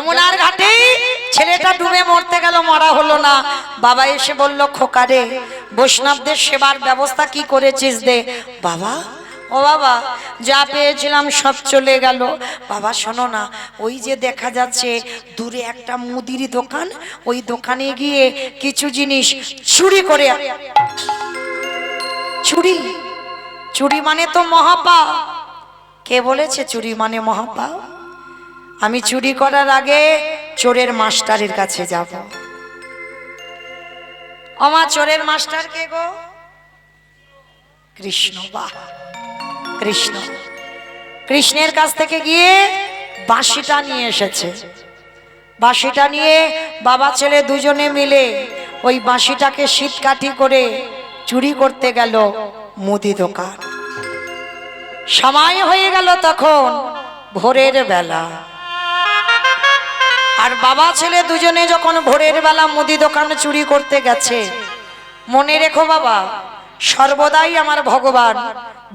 যমুনার ঘাটে ছেলেটা ডুবে মরতে গেল, মরা হলো না। বাবা এসে বলল, খোকারে বৈষ্ণবদের সেবার ব্যবস্থা কি করেছিস দে। বাবা, ও বাবা, যা পেয়েছিলাম সব চলে গেল। বাবা শোনো না, ওই যে দেখা যাচ্ছে দূরে একটা মুদির দোকান, ওই দোকানে গিয়ে কিছু জিনিস চুরি করে। চুরি? চুরি মানে তো মহাপাপ। কে বলেছে চুরি মানে মহাপাপ? আমি চুরি করার আগে চোরের মাস্টারের কাছে যাব। ওমা, চোরের মাস্টার কে গো? কৃষ্ণ। বাহ, কৃষ্ণ। কৃষ্ণের কাছ থেকে গিয়ে বাঁশিটা নিয়ে এসেছে। বাঁশিটা নিয়ে বাবা ছেলে দুজনে মিলে ওই বাঁশিটাকে শীতকাঠি করে চুরি করতে গেল মুদি দোকান। সময় হয়ে গেল তখন ভোরের বেলা। আর বাবা ছেলে দুজনে যখন ভোরের বেলা মুদি দোকান চুরি করতে গেছে, মনে রেখো বাবা, সর্বদাই আমার ভগবান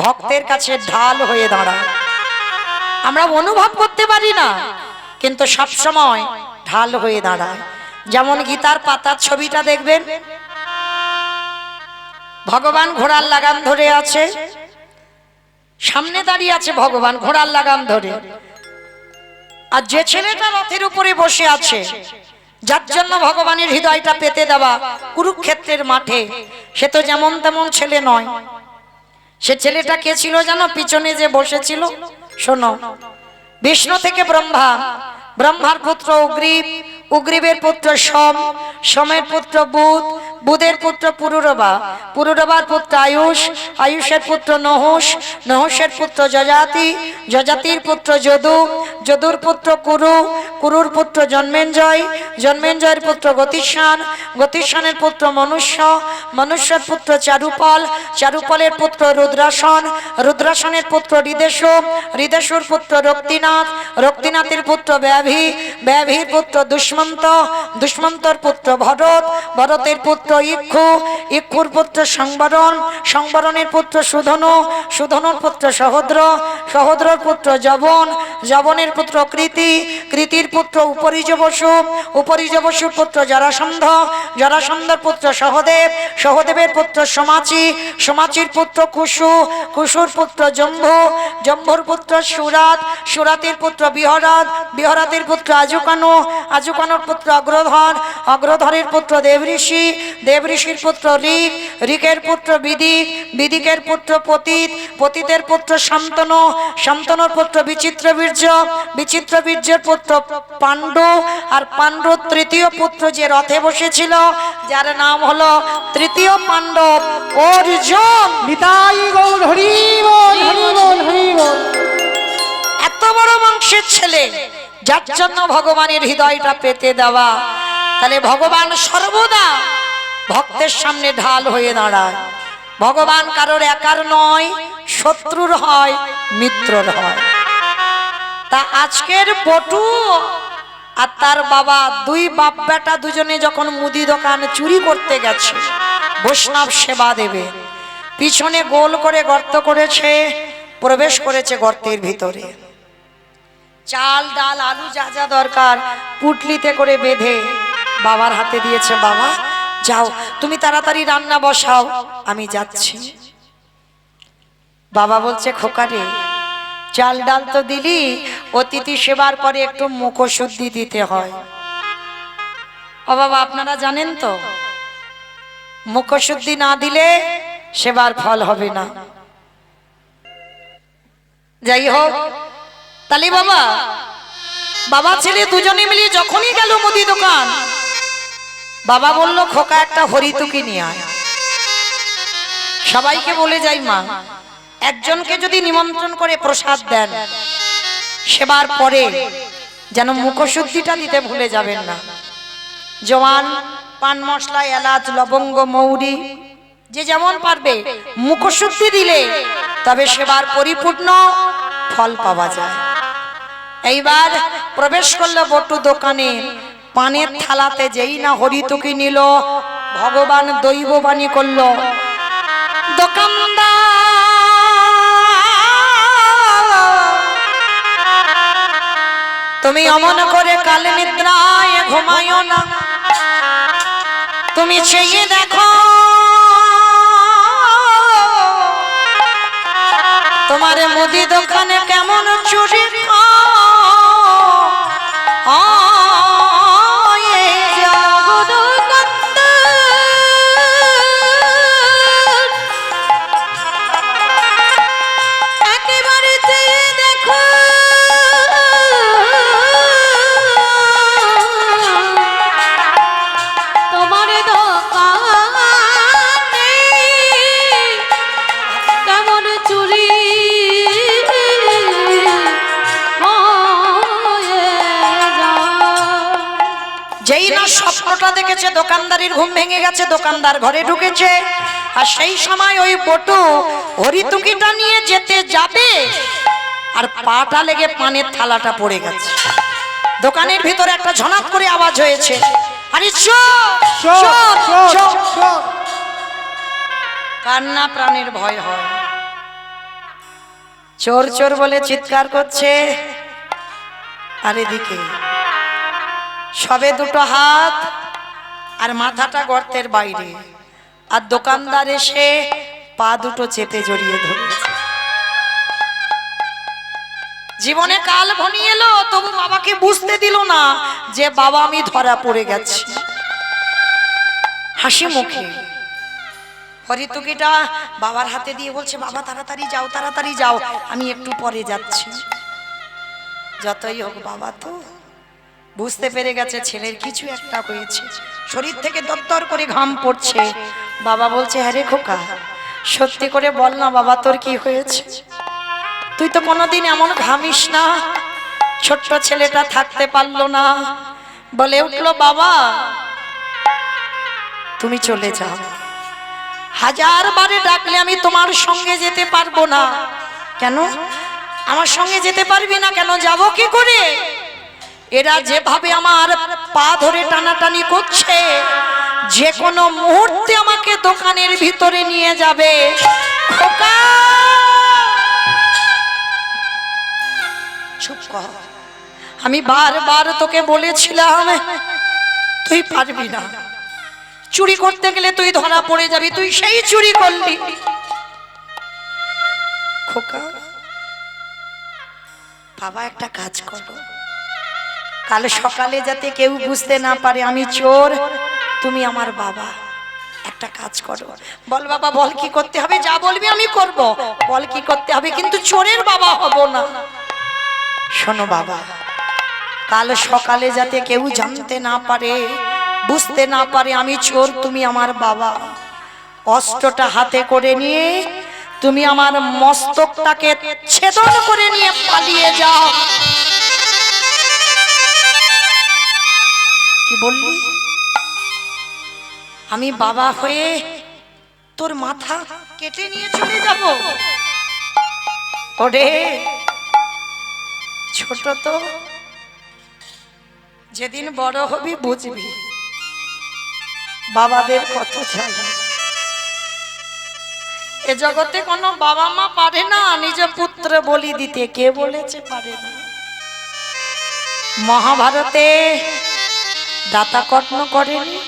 ভক্তের কাছে ঢাল হয়ে দাঁড়ায়। আমরা অনুভব করতে পারি না, কিন্তু সব সময় ঢাল হয়ে দাঁড়ায়। যেমন গীতার পাতার ছবিটা দেখবেন, ভগবান ঘোড়ার লাগাম ধরে আছে, সামনে দাঁড়িয়ে আছে ভগবান ঘোড়ার লাগাম ধরে। আর যে ছেলেটা রথের উপরে বসে আছে, যার জন্য ভগবানের হৃদয়টা পেতে দেওয়া কুরুক্ষেত্রের মাঠে, সে তো যেমন তেমন ছেলে নয়। সে ছেলেটা কে ছিল জানো? পিছনে যে বসেছিল, শোনো, বিষ্ণু থেকে ব্রহ্মা, ব্রহ্মার পুত্র উগ্রীব, উগ্রীবের পুত্র সোম, সোমের পুত্র বুধ, বুধের পুত্র পুরুরবা, পুরুরবার পুত্র আয়ুষ, আয়ুষের পুত্র নহুষ, নহুষের পুত্র যজাতি, যজাতির পুত্র যদু, যদুর পুত্র কুরু, কুরুর পুত্র জন্মেঞ্জয়, জন্মেঞ্জয়ের পুত্র গতিষ্ঠান, গতিষ্ঠানের পুত্র মনুষ্য, মনুষ্যের পুত্র চারুপল, চারুপলের পুত্র রুদ্রাসন, রুদ্রাসনের পুত্র হৃদেশ, হৃদেশুর পুত্র রক্তিনাথ, রক্তিনাথের পুত্র ব্যাভি, ব্যাভির পুত্র দুষ্মন্ত, দুষ্মন্তর পুত্র ভরত, ভরতের পুত্র ইক্ষু, ইক্ষুর পুত্র সংবরণ, সংবরণের পুত্র সুধনু, সুধনুর পুত্র সহদ্র, সহদ্রর পুত্র যবন, যবনের পুত্র কৃতি, কৃতির পুত্র উপরিজ বসু, উপরিজ বসুর পুত্র জরাসন্ধ, জরাসন্ধর পুত্র সহদেব, সহদেবের পুত্র সমাচি, সমাচির পুত্র কুশু, কুশুর পুত্র জম্ভু, জম্ভুর পুত্র সুরাত, সুরাতের পুত্র বিহরাত, বিহরাতের পুত্র আজুকানু, আজুকানুর পুত্র অগ্রধর, অগ্রধরের পুত্র দেবঋষি, দেবঋষির পুত্র ঋক, ঋকের পুত্র বিদিক, বিদিকের পুত্র পতিত, পতিতের পুত্র শান্তনু, শান্তনুর পুত্র বিচিত্র বীর্য, বিচিত্র বীর্যের পুত্র পাণ্ডু, আর পাণ্ডুর তৃতীয় পুত্র যে রথে বসেছিল, যার নাম হলো তৃতীয় পাণ্ডব অর্জুন। নিতাই গৌর হরি বল, হরি বল, হরি বল। এত বড় বংশের ছেলে, যার জন্য ভগবানের হৃদয়টা পেতে দেওয়া। তাহলে ভগবান সর্বদা ভক্তের সামনে ঢাল হয়ে দাঁড়ায়। ভগবান কারোর একার নয়, শত্রুর হয়, মিত্রর হয়। তা আজকের বটু আর তার বাবা, দুই বাপ বেটা দুজনে যখন মুদি দোকান চুরি করতে গেছে বৈষ্ণব সেবা দেবে, পিছনে গোল করে গর্ত করেছে, প্রবেশ করেছে গর্তের ভিতরে। চাল ডাল আলু যা যা দরকার পুটলিতে করে বেঁধে বাবার হাতে দিয়েছে। বাবা যাও, তুমি তাড়াতাড়ি রান্না বসাও, আমি যাচ্ছি। বাবা বলছে, খোকারে চাল ডাল তো দিলি, অতিথি সেবার পরে একটু মুখশুদ্ধি দিতে হয়। ও বাবা, আপনারা জানেন তো, মুখশুদ্ধি না দিলে সেবার ফল হবে না। যাই হোক, তাহলে বাবা, বাবা ছেলে দুজনে মিলে যখনই গেল মুদি দোকান, বাবা বলল, খোকা একটা হরিতুকি নিয়ে আয়। সবাইকে বলে যাই মা, একজনকে যদি নিমন্ত্রণ করে প্রসাদ দেন, সেবার পরে যেন মুখশুদ্ধিটা দিতে ভুলে যাবেন না। জওয়ান, পান মশলা, এলাচ, লবঙ্গ, মৌরি, যে যেমন পারবে মুখশুদ্ধি দিলে তবে সেবার পরিপূর্ণ ফল পাওয়া যায়। এইবার প্রবেশ করলো বটু দোকানে, পানের থালাতে যেই না হরিতুকি নিল, ভগবান দৈববাণী করলো, দোকানদার তুমি অমন করে কাল নিদ্রায় ঘুমায়ো না, তুমি চেয়ে দেখো তোমার মুদি দোকানে কেমন চুরি যেই না স্বপ্নটা দেখেছে দোকানদারির ঘুম ভেঙে গেছে, দোকানদার ঘরে ঢুকেছে, আর সেই সময় ওই বটু হরিতুকিটা নিয়ে যেতে যাবে আর পাটা লেগে পানের থালাটা পড়ে গেছে। দোকানের ভিতরে একটা ঝনাত করে আওয়াজ হয়েছে, আরে কান্না প্রাণের ভয় হয়। চোর চোর বলে চিৎকার করছে, আর এদিকে সবে দুটো হাত আর মাথাটা গর্তের বাইরে, আর দোকানদার এসে পা দুটো চেপে জড়িয়ে ধরেছে। জীবনে কাল ঘনিয়ে এলো, তবু বাবাকে বুঝতে দিল না যে বাবা আমি ধরা পড়ে গেছি। হাসি মুখে হরিতুকিটা বাবার হাতে দিয়ে বলছে, বাবা তাড়াতাড়ি যাও, তাড়াতাড়ি যাও, আমি একটু পরে যাচ্ছি। যতই হোক বাবা তো বুঝতে পেরে গেছে ছেলের কিছু একটা হয়েছে, শরীর থেকে দরদর করে ঘাম পড়ছে। বাবা বলছে, হ্যাঁ রে খোকা, সত্যি করে বল না বাবা তোর কি হয়েছে? তুই তো কোনোদিন এমন ঘামিস না। ছোট্ট ছেলেটা থাকতে পারলো না, বলে উঠলো, বাবা তুমি চলে যাও, হাজার বারে ডাকলে আমি তোমার সঙ্গে যেতে পারবো না। কেন আমার সঙ্গে যেতে পারবি না? কেন যাব কি করে? এরা যেভাবে আমার পা ধরে টানাটানি করছে, যে কোনো মুহূর্তে আমাকে দোকানের ভিতরে নিয়ে যাবে। খোকা চুপ কর, আমি বারবার তোকে বলেছিলাম তুই পারবি না, চুরি করতে গেলে তুই ধরা পড়ে যাবি, তুই সেই চুরি করলি। খোকা বাবা একটা কাজ করো, কাল সকালে যাতে কেউ বুঝতে না পারে আমি চোর, তুমি আমার বাবা। একটা কাজ করো। বল বাবা, বল কি করতে হবে? যা বলবি আমি করব। বল কি করতে হবে, কিন্তু চোরের বাবা হব না। শোনো বাবা, কাল সকালে যাতে কেউ জানতে না পারে, বুঝতে না পারে আমি চোর, তুমি আমার বাবা। অস্ত্রটা হাতে করে নিয়ে তুমি আমার মস্তকটাকে ছেদন করে নিয়ে পালিয়ে যাও। কি বললি? আমি বাবা হয়ে তোর মাথা কেটে নিয়ে চলে যাব? ওরে ছোট তো, যেদিন বড় হবি বুঝবি বাবাদের কত জ্বালা। এ জগতে কোনো বাবা মা পারে না নিজ পুত্র বলি দিতে। কে বলেছে পারে না? মহাভারতে দাতা কর্ণ করেনি?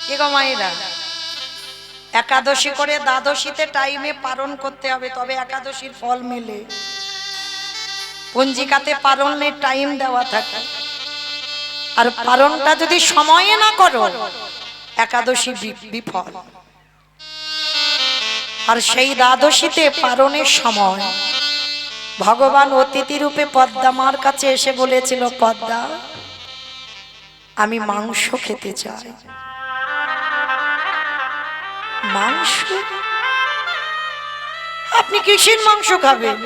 কি গো মায়েরা, একাদশী করে দ্বাদশীতে টাইমে পালন করতে হবে, তবে একাদশীর ফল মেলে। পঞ্জিকাতে পালনের টাইম দেওয়া থাকে, আর পালনটা যদি সময়ে না করো একাদশী বিফল। আর সেই দ্বাদশীতে পালনের সময় ভগবান অতিথি রূপে পদ্মা মার কাছে এসে বলেছিল, পদ্মা আমি মাংস খেতে চাই। মাংস? আপনি কিসের মাংস খাবেন?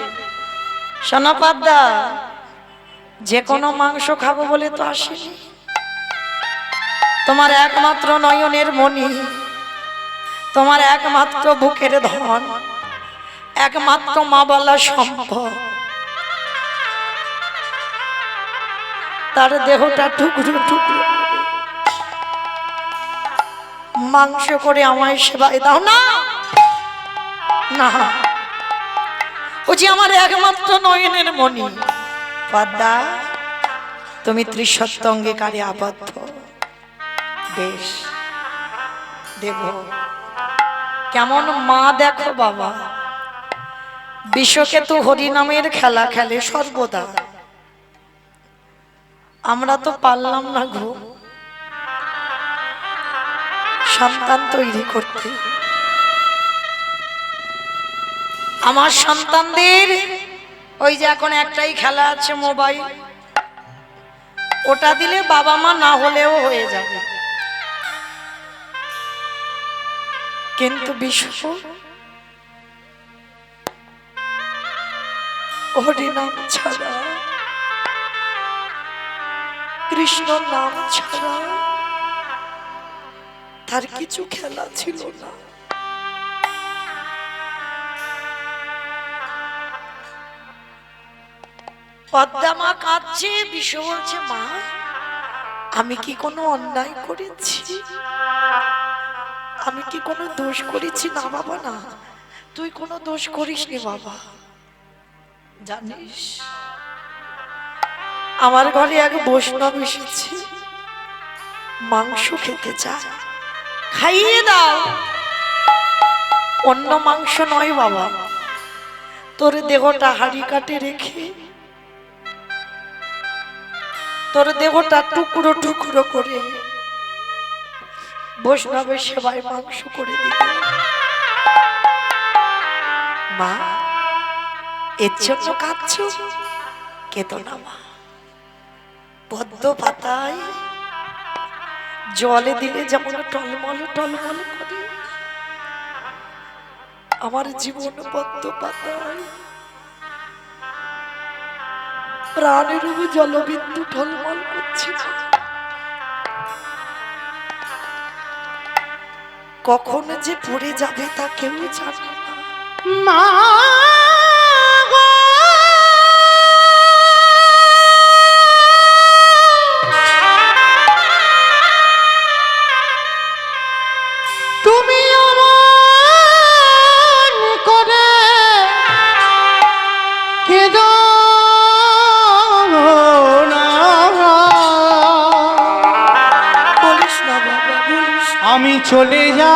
শোনো পদ্মা, যে কোনো মাংস খাবো বলে তো আসেনি। তোমার একমাত্র নয়নের মণি, তোমার একমাত্র বুকের ধন, একমাত্র মা বলা সম্ভব, তার দেহটা টুকরো টুকরো মাংস করে আমায় সেবায় দাও না। না, ও যে আমার একমাত্র নয়নের মণি, পদ্মা তুমি ত্রিসত্য অঙ্গীকারে আবদ্ধ। বেশ দেব। কেমন মা দেখো বাবা, বিশ্বকেতু হরিনামের খেলা খেলে সর্বদা। আমরা তো পারলাম না গো সন্তান তৈরি করতে। আমার সন্তানদের ওই যে এখন একটাই খেলা আছে মোবাইল, ওটা দিলে বাবা মা না হলেও হয়ে যাবে। কিন্তু বিশ্ব হরিনাম ছাড়া, কৃষ্ণ নাম ছাড়া তার কিছু খেলা ছিল না। পদ্মা মা কাঁদছে, বিশ্ব বলছে মা আমি কি কোনো অন্যায় করেছি, আমি কি কোনো দোষ করেছি? না বাবা না, তুই কোনো দোষ করিসনি বাবা। জানিস আমার ঘরে এক বৈষ্ণব এসেছে, মাংস খেতে চায়, খাইয়ে দাও। অন্য মাংস নয় বাবা, তোর দেহটা হাড়ি কাটে রেখে তোর দেহটা টুকরো টুকরো করে বৈষ্ণবের সেবায় মাংস করে দিবে। মা এর জন্য কাঁদছ? কেঁদো না মা, পদ্ম পাতায় জলে দিলে যেমন টলমল টলমল করে, আমার জীবন পদ্ম পাতায় প্রাণের জলবিন্দু টলমল করছে। কখন যে পড়ে যাবে তা কেউ জানে না। মা গো, তুমি অমন করে কেঁদো না। বলিস না বাবা, বলিস না। আমি চলে যা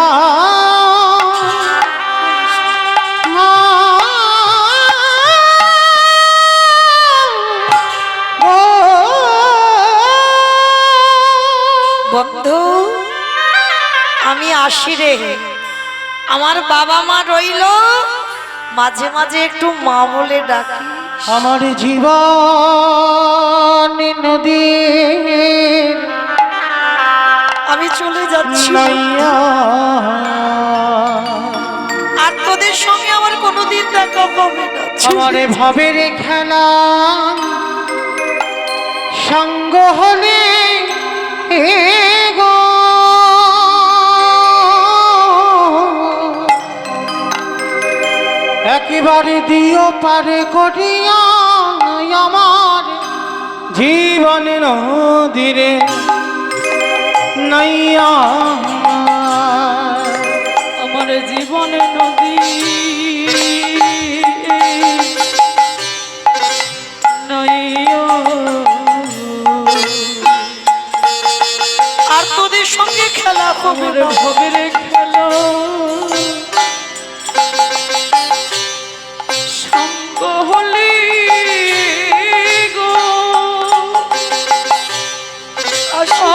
বন্ধু আমি আসি রে, আমার বাবা মা রইল, মাঝে মাঝে একটু মা বলে ডাকি। আমার জীবন নদী আমি চলে যাচ্ছি নাইয়া, আর তোদের সঙ্গে আমার কোনোদিন দেখা হবে না। আমার ভাবের খেলা সঙ্গ হলে গো, একেবারে দিও পারে করিয়া আমার জীবন নদীরে নাইয়া, আমার জীবনে নদী নইও, আর তোদের সঙ্গে খেলা হবে আমার না। ভবের খেলো সঙ্গ হলি গো। আসো।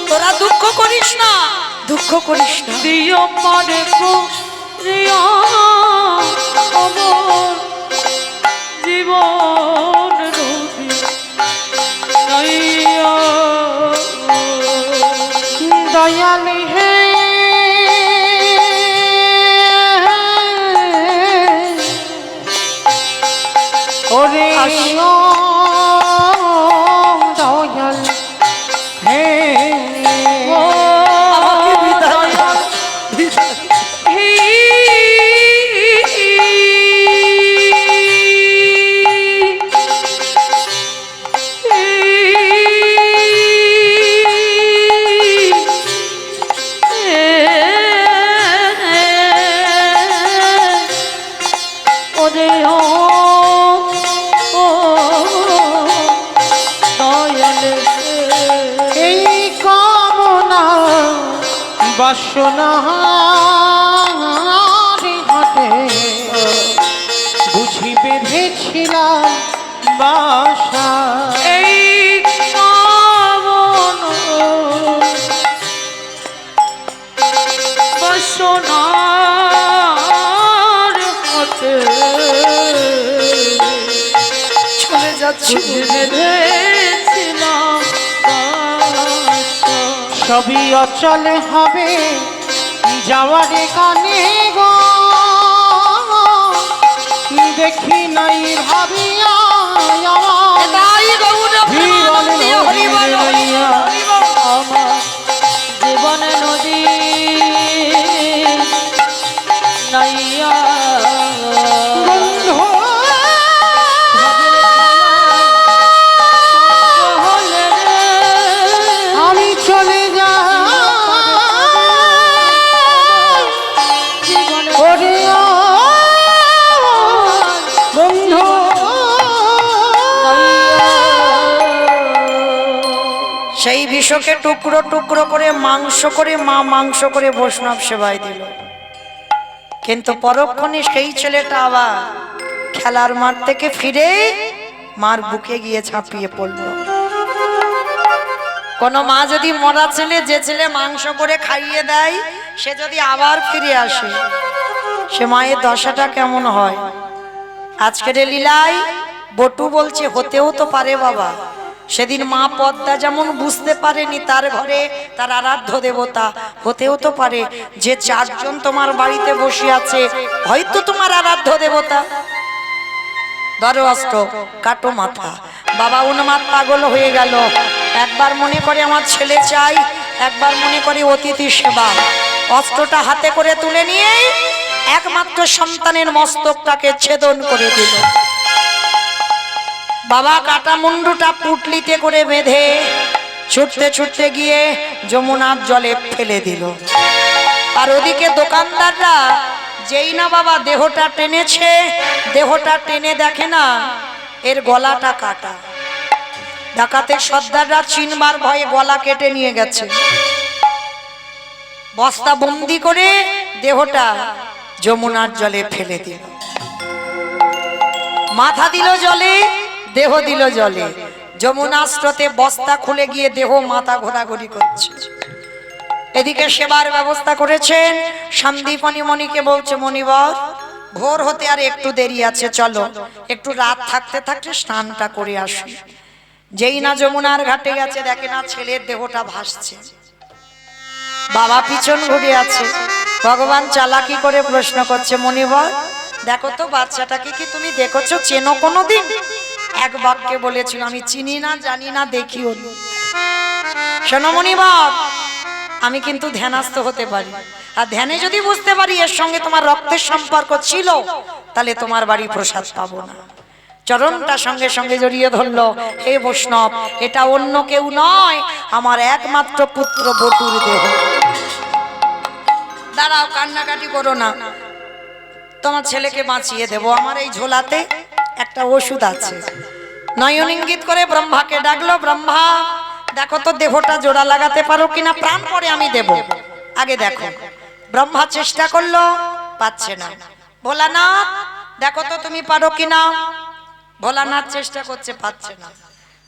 তোরা দুঃখ করিস না, দুঃখ করিস না। দিও মনে করিয়া আমার জীবন নদী নইয়া, দয়াল হে ওরে ও দয়াল হে, আমাকে বিদায় দাও। বাসনার হাতে বুঝি বেঁধেছিলাম বাসা। এই শ্রাবণ বাসনার হাতে চলে যাচ্ছি বেঁধেছিলাম বাসা। সবই অচল হবে যাওয়ারে কানে গো, দেখি নাই ভাবিয়া আমার তাই গৌর প্রেমানন্দে হরি বল, হরি বল, হরি বল। আমার জীবন নদী নাইয়া বন্ধু হলে রে আমি চলে যাই জীবন ওরে বন্ধু। সেই বিষকে টুকরো টুকরো করে মাংস করে মা মাংস করে বৈষ্ণব সেবায় দিল, কিন্তু পরক্ষণে সেই ছেলেটা আবার খেলার মাঠ থেকে ফিরে মার বুকে গিয়ে ঝাঁপিয়ে পড়ল। কোন মা যদি মরা ছেলে, যে ছেলে মাংস করে খাইয়ে দেয়, সে যদি আবার ফিরে আসে, সে মায়ের দশাটা কেমন হয়? আজকের এই লীলায় বটু বলছে হতেও তো পারে বাবা, সেদিন মা পদ্মা যেমন বুঝতে পারেনি তার ঘরে তার আরাধ্য দেবতা, হতেও তো পারে যে চারজন তোমার বাড়িতে বসে আছে হয়তো তোমার আরাধ্য দেবতা। ধরো অস্ত্র, কাটো মাথা। বাবা উন্মাদ পাগল হয়ে গেল, একবার মনে করে আমার ছেলে চাই, একবার মনে করে অতিথি সেবা। অস্ত্রটা হাতে করে তুলে নিয়ে একমাত্র সন্তানের মস্তকটাকে ছেদন করে দিল। বাবা কাটা মুন্ডুটা পুটলিতে করে বেঁধে ছুটতে ছুটতে গিয়ে যমুনার জলে ফেলে দিল। আর ওদিকে দোকানদাররা যেই না বাবা দেহটা টেনেছে, দেহটা টেনে দেখে না এর গলাটা কাটা। ডাকাতের সর্দাররা চিনবার ভয়ে গলা কেটে নিয়ে গেছে, বস্তা বন্দি করে দেহটা যমুনার জলে ফেলে দিল। মাথা দিল জলে, দেহ দিল জলে। যমুনার স্রোতে বস্তা খুলে গিয়ে দেহ মাথা ঘোরাঘুরি করছে। এদিকে সেবার ব্যবস্থা করেছেন। সন্দীপনী মণিকে বলছে, মণিবর ভোর হতে আর একটু দেরি আছে, চলো একটু রাত থাকতে থাকতে স্নানটা করে আসি। যেই না যমুনার ঘাটে গেছে, দেখে না ছেলের দেহটা ভাসছে। বাবা পিছন ঘুরে আছে। ভগবান চালাকি করে প্রশ্ন করছে, মণিবর দেখো তো বাচ্চাটাকে কি তুমি দেখেছো, চেনো কোনোদিন? এক বাক্যে বলেছিল, আমি চিনি না, জানি না, দেখিও নি। শোনো মণিবর, আমি কিন্তু ধ্যানস্থ হতে পারি, আর ধ্যানে যদি বুঝতে পারি এর সঙ্গে তোমার রক্তের সম্পর্ক ছিল, তাহলে তোমার বাড়ি প্রসাদ পাবো না। চরণটা সঙ্গে সঙ্গে জড়িয়ে ধরলো, হে বৈষ্ণব, এটা অন্য কেউ নয়, আমার একমাত্র পুত্র বটুর দেহ। দাঁড়াও, কান্নাকাটি করো না, তোমার ছেলেকে বাঁচিয়ে দেব। আমার এই ঝোলাতে একটা ওষুধ আছে। নয়ন ইঙ্গিত করে ব্রহ্মাকে ডাকলো, ব্রহ্মা দেখো তো দেহটা জোড়া লাগাতে পারো কিনা, প্রাণ পরে আমি দেব, আগে দেখো। ব্রহ্মা চেষ্টা করলো, পাচ্ছে না। ভোলানাথ দেখো তো তুমি পারো কিনা। ভোলানাথ চেষ্টা করছে, পাচ্ছে না।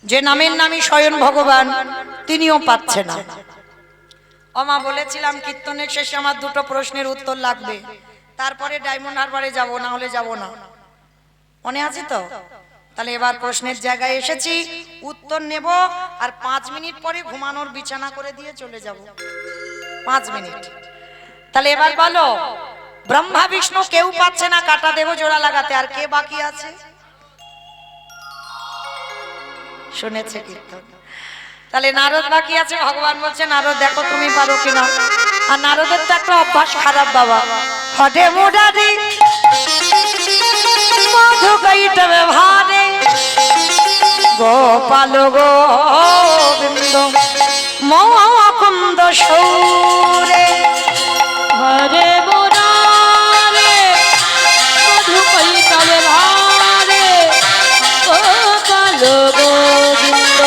যে নামের নামই স্বয়ং ভগবান, তিনিও পাচ্ছে না। ওমা বলেছিলাম কীর্তনের শেষে আমার দুটো প্রশ্নের উত্তর লাগবে, তারপরে ডায়মন্ড হারবারে যাব, না হলে যাব না। মনে আছে তো? তাহলে এবার প্রশ্নের জায়গায় এসেছি, উত্তর নেব, আর 5 মিনিট পরে ঘুমানোর বিছানা করে দিয়ে চলে যাব। 5 মিনিট। তাহলে এবার বলো, ব্রহ্মা বিষ্ণু কেউ পাচ্ছে না কাটা দেব জোড়া লাগাতে, আর কে বাকি আছে? শুনেছে কীর্তন। তাহলে নারদ বাকি আছে। ভগবান বলছে, নারদ দেখো তুমি পারো কিনা। আর নারদের তো একটা অভ্যাস খারাপ বাবা, হটে মুরারি মধু কইটবে ভারে গোপাল গোবিন্দ মুকুন্দ সৌরে। হরে মুরারে মধু কইতবে ভারে গোপাল গোবিন্দ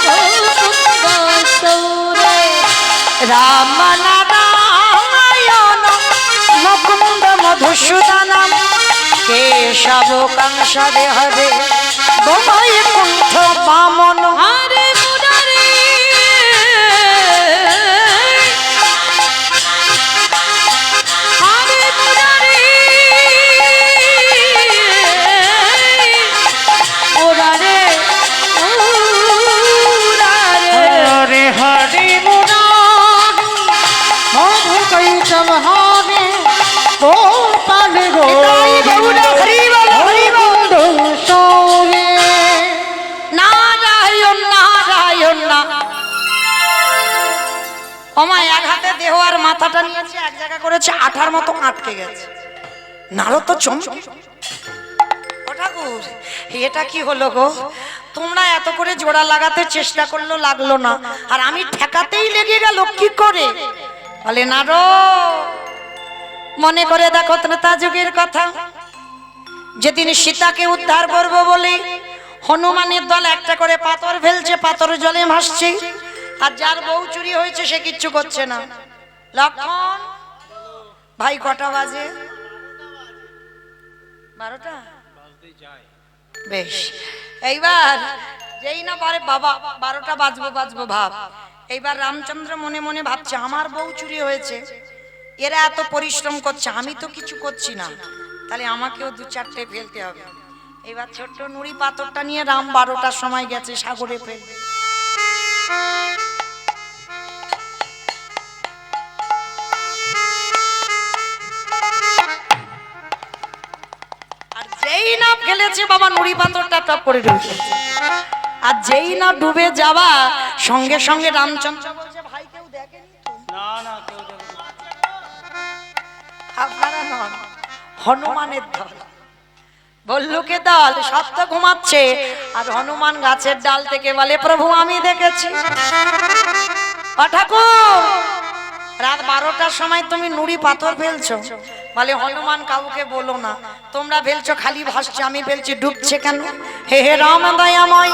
মুকুন্দ সৌরে। রাম নারায়ণ মধুসূদনম কেশব কাংসারে হরে বোমায় কুণ্ঠ বামন হরে মুরারে হরে মুরারে মুরারে মুরারে হরে হরে মুরারি মধু কৈতব হরে গোপাল নিতাই গৌর হরি বল, হরি বল। সৌরে নারায়ণ নারায়ণ না ওমায় এক হাতে দেহ আর মাথাটা নিয়েছে এক জায়গা করেছে আঠার মতো আটকে গেছে নারদ তো চমকে ও ঠাকুর এটা কি হলো গো তোমরা এত করে জোড়া লাগাতে চেষ্টা করলো লাগলো না আর আমি ঠেকাতেই লেগে গেল কি করে বলে নারদ মনে করে দেখো ত্রেতা যুগের কথা যেদিন সীতাকে উদ্ধার করব বলে হনুমানের দল একটা করে পাথর ফেলছে পাথর জলে ভাসছে আর যার বউ চুরি হয়েছে সে কিচ্ছু করছে না লক্ষণ ভাই কটা বাজে 12টা বেশ এইবার যেই না পারে বাবা 12টা বাজবো ভাব এইবার রামচন্দ্র মনে মনে ভাবছে আমার বউ চুরি হয়েছে এরা এত পরিশ্রম করছে আমি তো কিছু করছি না তাহলে আমাকেও 2-4টে ফেলতে হবে এবার ছোট্ট নুড়ি পাথরটা নিয়ে রাম 12টার সময় গেছে সাগরে ফেলবে আর যেই না ফেলেছে বাবা নুড়ি পাথরটা টপ করে ঢুকেছে আর যেই না ডুবে যাওয়া সঙ্গে সঙ্গে রামচন্দ্র বলছে ভাই কেউ দেখেনি তো আপনারা নন হনুমানের দল ভল্লুকে দল সব তো ঘুমাচ্ছে আর হনুমান গাছের ডাল থেকে বলে প্রভু আমি দেখেছি ও ঠাকুর রাত 12টার সময় তুমি নুড়ি পাথর ফেলছো বলে হনুমান কাউকে বলো না তোমরা ফেলছো খালি ভাসছে আমি ফেলছি ডুবছে কেন হে হে রাম দয়াময়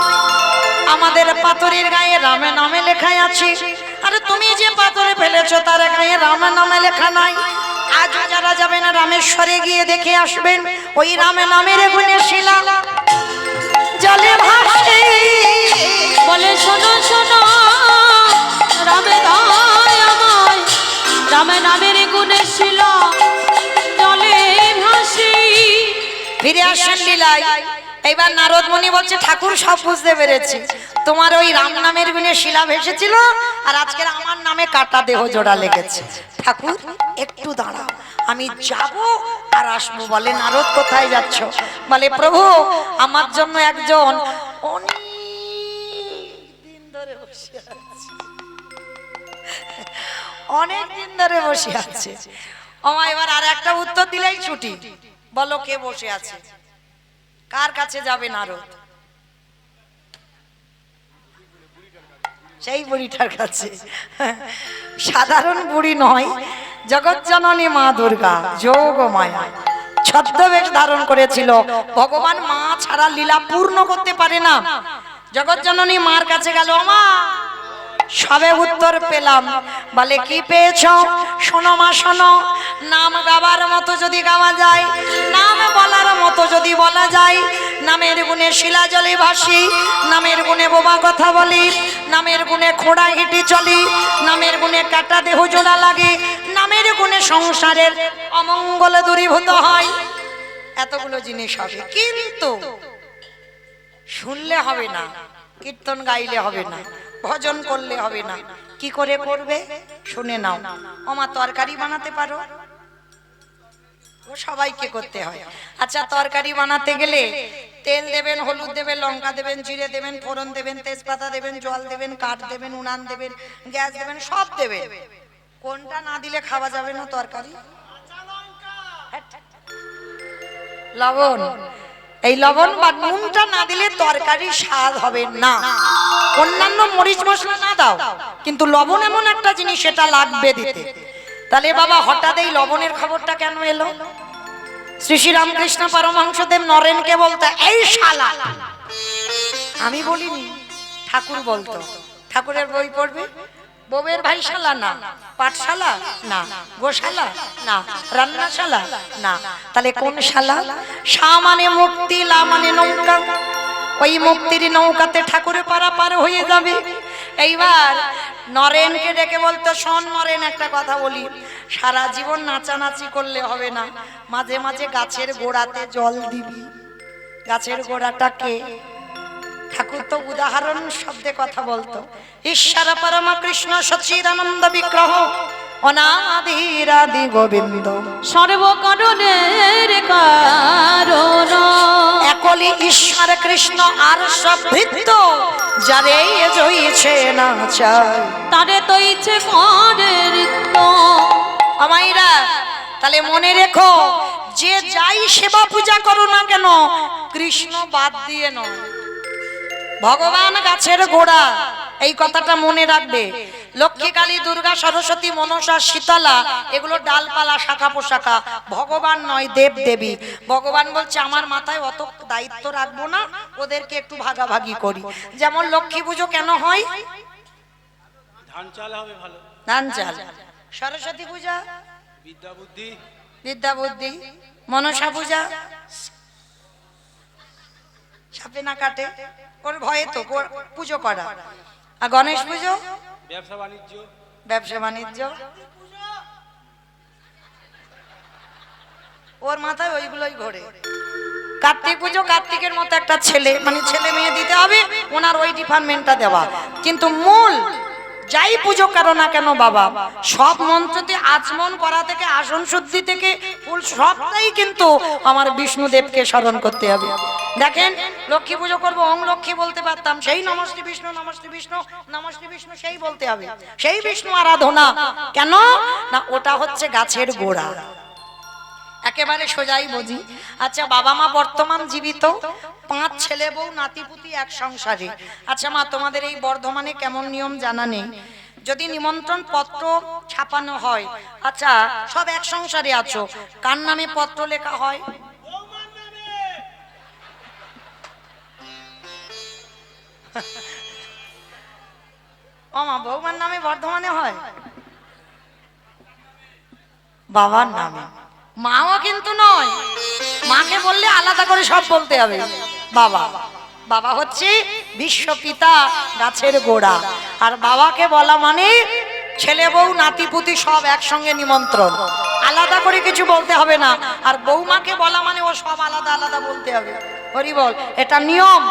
আমাদের পাথরের গায়ে রামের নামে লেখা আছে আরে তুমি যে পাথরে ফেলেছো তার গায়ে রামের নামে লেখা নাই আজ যারা যাবেন রামেশ্বরে গিয়ে দেখে আসবেন ওই রামের নামের গুণে শিলা জলে ভাসে বলে শোনো শোনো রামে দয়াময় রামে নামের গুণে ছিল জলে ভাসি ফিরে আসেন লীলায় এইবার নারদ মুনি বলছে ঠাকুর সব বুঝতে পেরেছি তোমার ওই রাম নামের গুণে শিলা ভেসেছিল আর আজকের আমার নামে কাটা দেহ জোড়া লেগেছে ঠাকুর একটু দাঁড়াও আমি যাব আর আসবো বলে নারদ কোথায় যাচ্ছ বলে প্রভু আমার জন্য একজন অনেক দিন ধরে বসে আছে অনেক দিন ধরে বসে আছে ও এবার আর একটা উত্তর দিলেই ছুটি বলো কে বসে আছে কার কাছে যাবে নারদ সেই বুড়িটার কাছে সাধারণ বুড়ি নয় জগৎজননী মা দুর্গা যোগ মায়া ছদ্মবেশ ধারণ করেছিল ভগবান মা ছাড়া লীলা পূর্ণ করতে পারে না জগৎজননী মার কাছে গেল মা সবে উত্তর পেলাম বলে কি পেয়েছো শোনো মা শোনো নাম গাবার মতো যদি গাওয়া যায় নাম বলার মতো যদি বলা যায় নামের গুণে শিলা জলে ভাসি নামের গুণে বোবা কথা বলি নামের গুণে খোড়া হেঁটে চলি নামের গুণে কাটা দেহ জোড়া লাগে নামের গুণে সংসারের অমঙ্গল দূরীভূত হয় এতগুলো জিনিস হবে কিন্তু শুনলে হবে না কীর্তন গাইলে হবে না ভজন করলে হবে না কি করে করবে শুনে নাও ওমা তরকারি বানাতে পারো ও সবাইকে করতে হয় আচ্ছা তরকারি বানাতে গেলে তেল দেবেন হলুদ দেবেন লঙ্কা দেবেন জিরে দেবেন ফোড়ন দেবেন তেজপাতা দেবেন জল দেবেন কাঠ দেবেন উনান দেবেন গ্যাস দেবেন সব দেবেন কোনটা না দিলে খাওয়া যাবে না তরকারি লবণ এই লবণ বা নুনটা না দিলে তরকারি স্বাদ হবে না অন্যান্য মরিচ মশলা না দাও কিন্তু লবণ এমন একটা জিনিস সেটা লাগবে দিতে তাহলে বাবা হঠাৎ এই লবণের খবরটা কেন এলো শ্রী শ্রী রামকৃষ্ণ পরমহংসদেব নরেনকে বলতো এই শালা আমি বলিনি ঠাকুর বলতো ঠাকুরের বই পড়বে বউয়ের ভাইশালা না, পাঠশালা না, গোশালা না, রান্নাশালা না, তাহলে কোন শালা? শা মানে মুক্তি, লা মানে নৌকা। ওই মুক্তির নৌকাতে ঠাকুরের পারা পার হয়ে যাবে। এইবার নরেনকে ডেকে বলতো, শোন নরেন, একটা কথা বলি, সারা জীবন নাচানাচি করলে হবে না, মাঝে মাঝে গাছের গোড়াতে জল দিবি। গাছের গোড়াটাকে ঠাকুর তো উদাহরণ শব্দে কথা বলতো। ঈশ্বর পরম কৃষ্ণ সচ্চিদানন্দ বিগ্রহ অনাদিরাদি গোবিন্দ সর্বকারণের কারণ, একলি ঈশ্বর কৃষ্ণ আর সব ভৃত্য, যারে জইছে না চায় তারে তো ইচ্ছে করে রিক্ত। আমাইরা তাহলে মনে রেখো, যে যাই সেবা পূজা করো না কেন, কৃষ্ণ বাদ দিয়ে নয়, ভগবান গাছের গোড়া, এই কথাটা মনে রাখবে। লক্ষ্মী, কালী, দুর্গা, সরস্বতী, মনসা, শীতলা, এগুলো ডালপালা, শাখা পোশাকা, ভগবান নয়, দেব দেবী। ভগবান বলছে আমার মাথায় অত দায়িত্ব রাখবো না, ওদেরকে একটু ভাগাভাগি করি। যেমন লক্ষ্মী পুজো কেন হয়? ধান চাল হবে ভালো, ধান চাল। সরস্বতী পূজা বিদ্যা বুদ্ধি, বিদ্যা বুদ্ধি। মনসা পূজা সাপে না কাটে, ওর ভয়ে তো পুজো করা। আর গণেশ পুজো ব্যবসা বাণিজ্য, ব্যবসা বাণিজ্য, ওর মাথায় ওইগুলোই ঘোরে। কার্তিক পুজো, কার্তিকের মতো একটা ছেলে, মানে ছেলে মেয়ে দিতে হবে, ওনার ওই ডিপার্টমেন্টটা দেওয়া। কিন্তু মূল যাই পুজো করো না কেন বাবা, সব মন্ত্রতে আচমন করা থেকে, আসন শুদ্ধি থেকে, ফুল সবটাই কিন্তু আমার বিষ্ণুদেবকে স্মরণ করতে হবে। দেখেন, লক্ষ্মী পুজো করবো, ওং লক্ষ্মী বলতে পারতাম, সেই নমস্তে বিষ্ণু, নমস্তে বিষ্ণু, নমস্তে বিষ্ণু, সেই বলতে হবে, সেই বিষ্ণু আরাধনা। কেন না, ওটা হচ্ছে গাছের গোড়া। একেবারে সোজাই বুঝি। আচ্ছা, বাবা মা বর্তমান জীবিত, 5 ছেলে বউ নাতিপুতি এক সংসারে। আচ্ছা মা, তোমাদের এই বর্ধমানে কেমন নিয়ম জানা নেই, যদি নিমন্ত্রণ পত্র ছাপানো হয়, আচ্ছা সব এক সংসারে আছো, কার নামে পত্র লেখা হয়? ও মা, বৌমার নামে বর্ধমানে হয়? বাবার নামে। মাও কিন্তু নয়, মাকে বললে আলাদা করে সব বলতে হবে। বাবা, বাবা হচ্ছে বিশ্বপিতা, গাছের গোড়া। আর বাবাকে বলা মানে ছেলে বউ নাতিপুতি সব একসঙ্গে নিমন্ত্রণ, আলাদা করে কিছু বলতে হবে না। আর বৌমাকে বলা মানে ও সব আলাদা আলাদা বলতে হবে। হরি বল, এটা নিয়ম,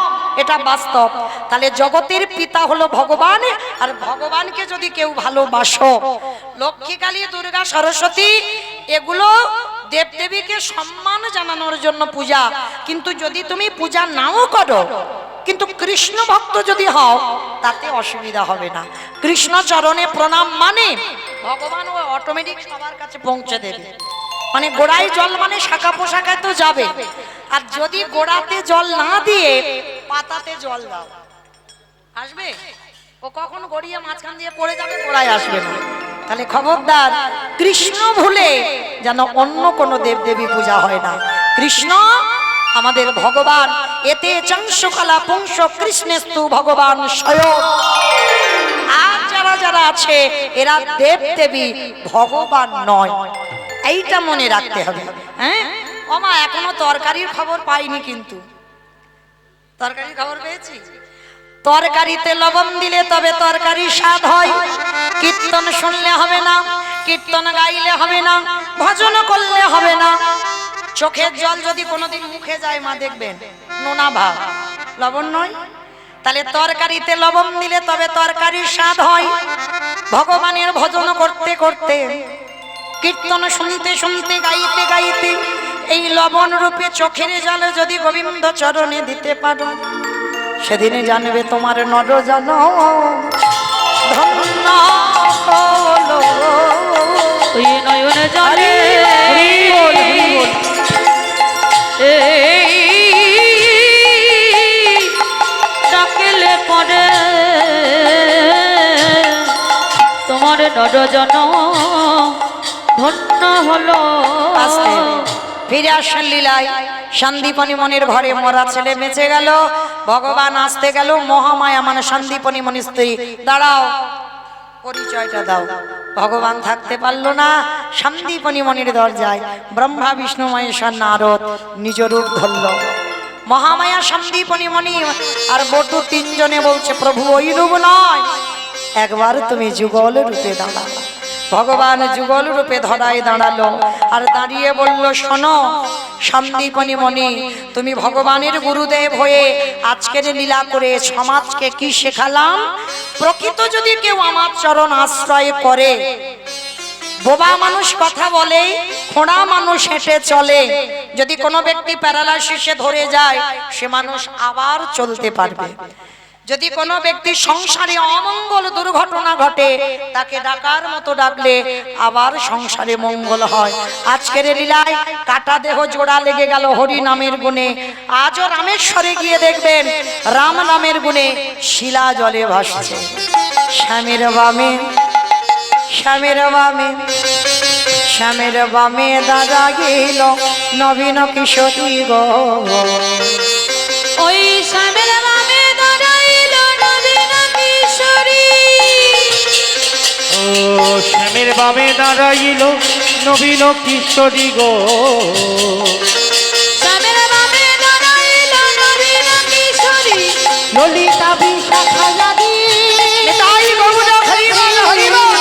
এটা বাস্তব। তাহলে জগতের পিতা হলো ভগবান, আর ভগবানকে যদি কেউ ভালোবাসো, লক্ষ্মী, কালী, দুর্গা, সরস্বতী, এগুলো দেবদেবীকে সম্মান জানানোর জন্য পূজা। কিন্তু যদি তুমি পূজা নাও করো, কিন্তু কৃষ্ণ ভক্ত যদি হও, তাতে অসুবিধা হবে না। কৃষ্ণ চরণে প্রণাম মানে ভগবান ও অটোমেটিক সবার কাছে পৌঁছে দেবে। মানে গোড়ায় জল মানে শাখা পোশাকায় তো যাবে। আর যদি গোড়াতে জল না দিয়ে পাতাতে জল দাও, আসবে? ও কখন গড়িয়ে মাঝখান দিয়ে পড়ে যাবে, গোড়ায় আসবে না। তাহলে খবরদার, কৃষ্ণ ভুলে যেন অন্য কোন দেবদেবী পূজা হয় না। কৃষ্ণ আমাদের ভগবান। এতে চংসকলা পুংস কৃষ্ণেস্তু ভগবান স্বয়ং। আর যারা যারা আছে এরা দেবদেবী, ভগবান নয়, এইটা মনে রাখতে হবে। হ্যাঁ ওমা, এখনো তরকারির খবর পাইনি, কিন্তু তরকারির খবর পেয়েছি। তরকারিতে লবণ দিলে তবে তরকারি স্বাদ হয়। কীর্তন শুনলে হবে না, কীর্তন গাইলে হবে না, ভজন করলে হবে না। চোখের জল যদি কোনোদিন মুখে যায় মা, দেখবেন নোনা ভাব, লবণ নয়। তাহলে তরকারিতে লবণ দিলে তবে তরকারির স্বাদ হয়। ভগবানের ভজন করতে করতে, কীর্তন শুনতে শুনতে, গাইতে গাইতে, এই লবণ রূপে চোখের জল যদি গোবিন্দ চরণে দিতে পারো, সেদিনে জানবে তোমার নরজন ধন্য হলো। ওই নয়ন জলে ডাকলে পরে তোমার নরজন ধন্য হলো। আস্তে ফিরে আসেন লীলায়। সন্দীপনী মনির ঘরে মরা ছেলে বেঁচে গেল, ভগবান আসতে গেল। মহামায়া মানে সন্দীপনী মনির স্ত্রী, দাঁড়াও, পরিচয়টা দাও। ভগবান থাকতে পারলো না, সন্দীপনী মনির দরজায় ব্রহ্মা বিষ্ণু মহেশ্বর নারদ নিজ রূপ ধরল। মহামায়া সন্দীপনী মণি আর বটু তিনজনে বলছে, প্রভু ওই রূপ নয়, একবার তুমি যুগল রূপে দাঁড়াও। ভগবান যুগল রূপে ধরায় দাঁড়ালো আর দাঁড়িয়ে বলল, শোনো সন্দীপনী মণি, তুমি ভগবানের গুরুদেব হয়ে আজকের লীলা করে সমাজকে কি শেখালাম? প্রকৃত যদি কেউ আমার চরণ আশ্রয় করে, বোবা মানুষ কথা বলে, খোঁড়া মানুষ হেঁটে চলে, যদি কোনো ব্যক্তি প্যারালাইসিসে ধরে যায় সে মানুষ আবার চলতে পারবে। যদি কোনো ব্যক্তি সংসারে অমঙ্গল দুর্ঘটনা ঘটে, তাকে ডাকার মতো ডাকলে আবার সংসারে মঙ্গল হয়। আজকের লীলায় কাটা দেহ জোড়া লেগে গেল হরি নামের গুণে। আজও রামেশ্বরে গিয়ে দেখবেন রাম নামের গুণে শিলা জলে ভাসছে। শ্যামের বামে, শ্যামের বামে, শ্যামের বামে দাদা গেল নবীন কিশোরী গো। ওই শ্যামের বামে দাঁড়াইল নবীন কিশোরী। ও শ্যামের বামে দাঁড়াইল নবীন কিশোরী গো। শ্যামের বামে দাঁড়াইল নবীন কিশোরী। ললিতা বিশাখা নদী তাই গৌরা হরি বল, হরি বল।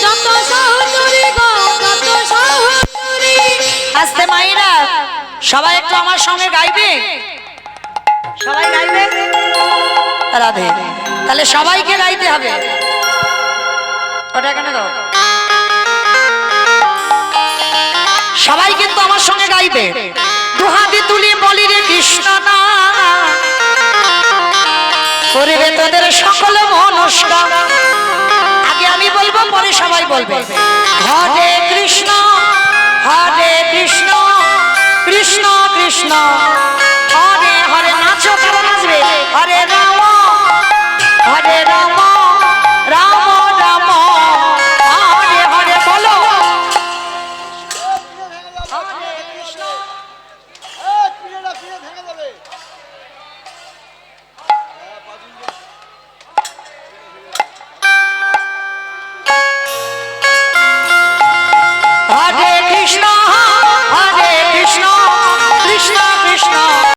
যত সহচরী গো, যত সহচরী। আস্তে মাইরা সবাই একটু আমার সঙ্গে গাইবে, সবাই গাইবে রাধে। তাহলে সবাইকে গাইতে হবে। ওটা কেন দাও, সবাই কিন্তু আমার সঙ্গে গাইবে। দুহাতে তুলি বলি রে কৃষ্ণ না, করবে তোদের সকল মনস্কার। আগে আমি বলবো, পরে সবাই বলবে। হরে কৃষ্ণ, হরে কৃষ্ণ, কৃষ্ণ কৃষ্ণ